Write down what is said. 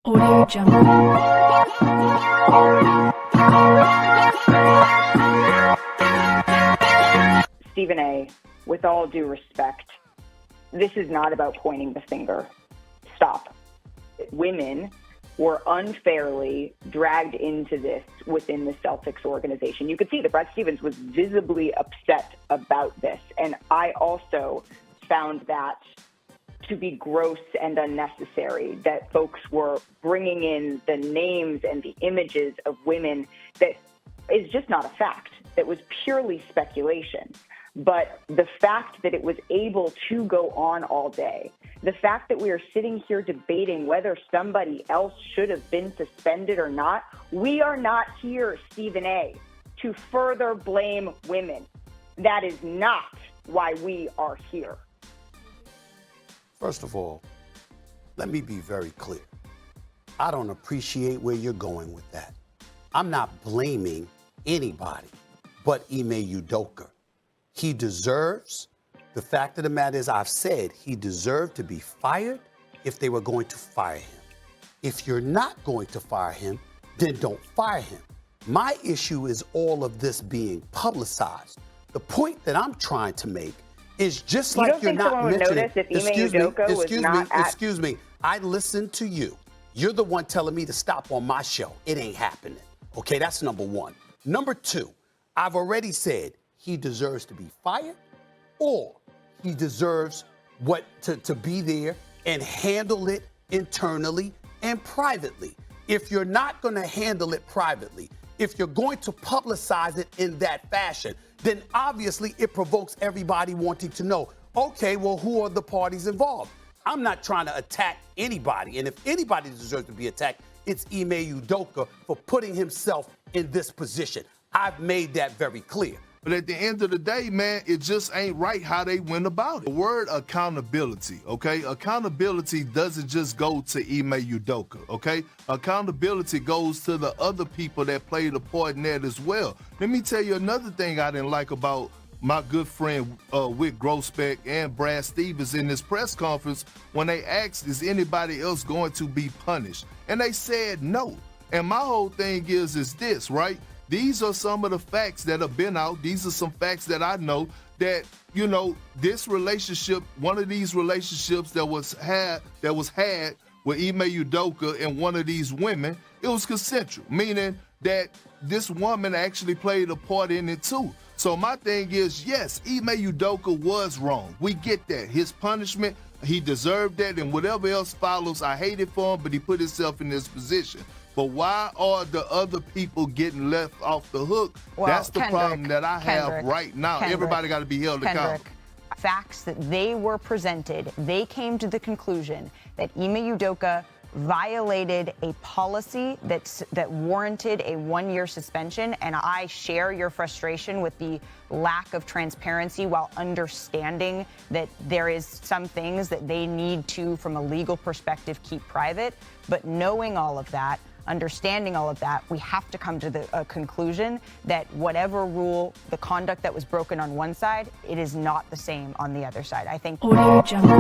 Audio Jungle. Stephen A., with all due respect, this is not about pointing the finger. Stop. Women were unfairly dragged into this within the Celtics organization. You could see that Brad Stevens was visibly upset about this. And I also found that to be gross and unnecessary, that folks were bringing in the names and the images of women that is just not a fact. That was purely speculation. But the fact that it was able to go on all day, the fact that we are sitting here debating whether somebody else should have been suspended or not, we are not here, Stephen A., to further blame women. That is not why we are here. First of all, let me be very clear. I don't appreciate where you're going with that. I'm not blaming anybody but Ime Ukoka. He deserves, the fact of the matter is, I've said he deserved to be fired if they were going to fire him. If you're not going to fire him, then don't fire him. My issue is all of this being publicized. The point that I'm trying to make is just like you're not mentioning. Excuse me. I listened to you. You're the one telling me to stop on my show. It ain't happening. Okay, that's number one. Number two, I've already said he deserves to be fired, or he deserves to be there and handle it internally and privately. If you're not going to handle it privately, if you're going to publicize it in that fashion, then obviously it provokes everybody wanting to know, okay, well, who are the parties involved? I'm not trying to attack anybody. And if anybody deserves to be attacked, it's Ime Ukoka for putting himself in this position. I've made that very clear. But at the end of the day, man, it just ain't right how they went about it. The word accountability, okay? Accountability doesn't just go to Ime Ukoka, okay? Accountability goes to the other people that played a part in that as well. Let me tell you another thing I didn't like about my good friend Wick Grossbeck and Brad Stevens in this press conference when they asked, is anybody else going to be punished? And they said no. And my whole thing is this, right? These are some of the facts that have been out. These are some facts that I know that, you know, this relationship, one of these relationships that was had with Ime Ukoka and one of these women, it was consensual, meaning that this woman actually played a part in it too. So my thing is, yes, Ime Ukoka was wrong. We get that. His punishment, he deserved that, and whatever else follows, I hate it for him, but he put himself in this position. But why are the other people getting left off the hook? Well, that's the problem that I have right now. Everybody got to be held accountable. Facts that they were presented, they came to the conclusion that Ime Ukoka violated a policy that warranted a 1-year suspension, and I share your frustration with the lack of transparency while understanding that there is some things that they need to, from a legal perspective, keep private. But knowing all of that, understanding all of that, we have to come to the conclusion that whatever rule, the conduct that was broken on one side, it is not the same on the other side. I think. Audio Jungle.